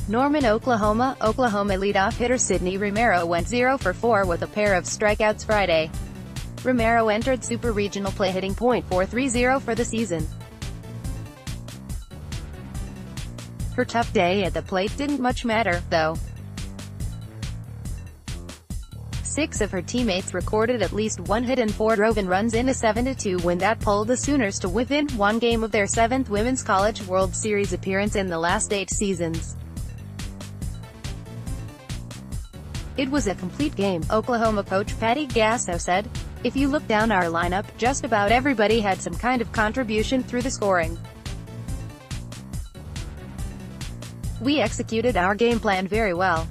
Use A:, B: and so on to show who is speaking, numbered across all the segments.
A: Norman, Oklahoma. Oklahoma leadoff hitter Sydney Romero went 0 for 4 with a pair of strikeouts Friday. Romero entered Super Regional play hitting .430 for the season. Her tough day at the plate didn't much matter, though. 6 of her teammates recorded at least one hit and 4 drove in runs in a 7-2 win that pulled the Sooners to within one game of their 7th Women's College World Series appearance in the last 8 seasons. It was a complete game, Oklahoma coach Patty Gasso said. If you look down our lineup, just about everybody had some kind of contribution through the scoring. We executed our game plan very well.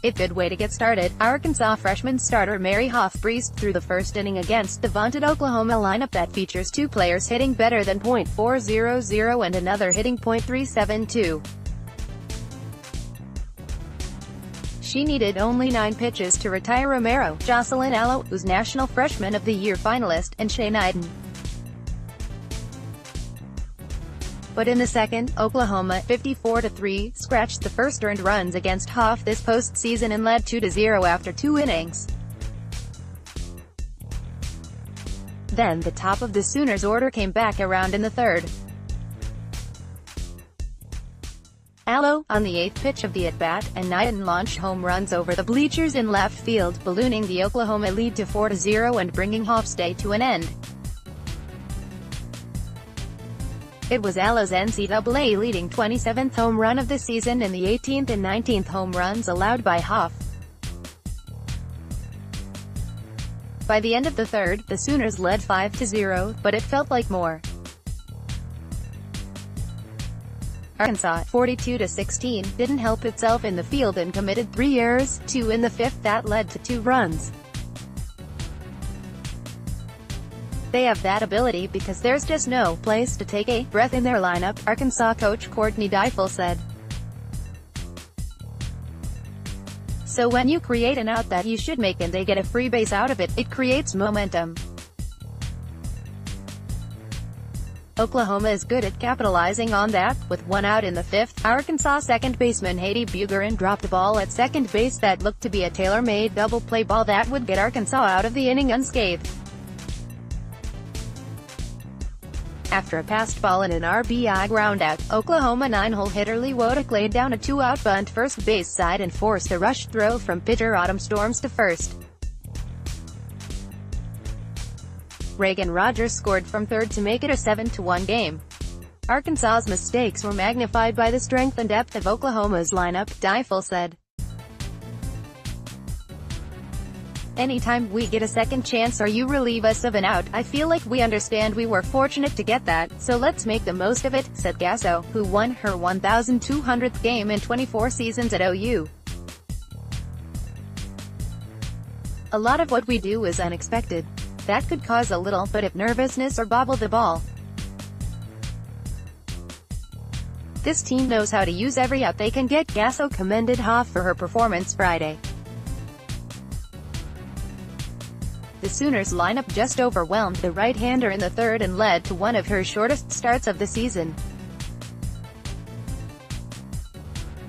A: It's a good way to get started. Arkansas freshman starter Mary Hoff breezed through the first inning against the vaunted Oklahoma lineup that features 2 players hitting better than .400 and another hitting .372. She needed only 9 pitches to retire Romero, Jocelyn Alo, who's National Freshman of the Year finalist, and Shea Knighton. But in the second, Oklahoma, 54-3, scratched the first earned runs against Hoff this postseason and led 2-0 after 2 innings. Then the top of the Sooners' order came back around in the third. Alo, on the 8th pitch of the at-bat, and Knighton launched home runs over the bleachers in left field, ballooning the Oklahoma lead to 4-0 and bringing Hoff's day to an end. It was Alo's NCAA leading 27th home run of the season and the 18th and 19th home runs allowed by Hoff. By the end of the third, the Sooners led 5-0, but it felt like more. Arkansas, 42-16, didn't help itself in the field and committed 3 errors, 2 in the 5th that led to 2 runs. They have that ability because there's just no place to take a breath in their lineup, Arkansas coach Courtney Deifel said. So when you create an out that you should make and they get a free base out of it, it creates momentum. Oklahoma is good at capitalizing on that. With 1 out in the 5th, Arkansas second baseman Haiti Bugarin dropped a ball at second base that looked to be a tailor-made double play ball that would get Arkansas out of the inning unscathed. After a passed ball and an RBI groundout, Oklahoma 9-hole hitter Lee Wodick laid down a 2-out bunt first base side and forced a rush throw from pitcher Autumn Storms to first. Reagan Rogers scored from third to make it a 7-1 game. Arkansas's mistakes were magnified by the strength and depth of Oklahoma's lineup, Deifel said. Anytime we get a second chance or you relieve us of an out, I feel like we understand we were fortunate to get that, so let's make the most of it, said Gasso, who won her 1,200th game in 24 seasons at OU. A lot of what we do is unexpected. That could cause a little bit of nervousness or bobble the ball. This team knows how to use every out they can get. Gasso commended Hoff for her performance Friday. The Sooners lineup just overwhelmed the right-hander in the third and led to one of her shortest starts of the season.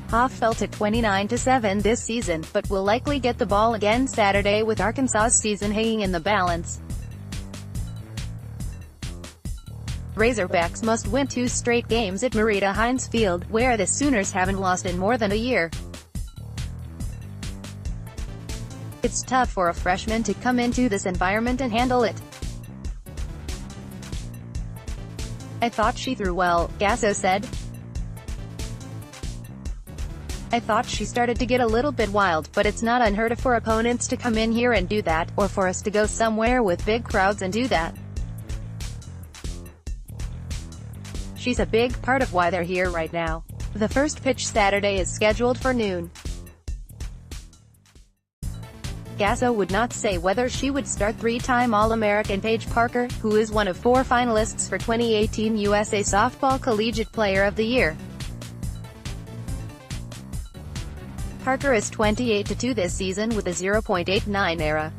A: Hoff fell at 29-7 this season, but will likely get the ball again Saturday with Arkansas's season hanging in the balance. Razorbacks must win 2 straight games at Marita Hines Field, where the Sooners haven't lost in more than a year. It's tough for a freshman to come into this environment and handle it. I thought she threw well, Gasso said. I thought she started to get a little bit wild, but it's not unheard of for opponents to come in here and do that, or for us to go somewhere with big crowds and do that. She's a big part of why they're here right now. The first pitch Saturday is scheduled for noon. Gasso would not say whether she would start 3-time All-American Paige Parker, who is one of 4 finalists for 2018 USA Softball Collegiate Player of the Year. Parker is 28-2 this season with a .0.89 ERA.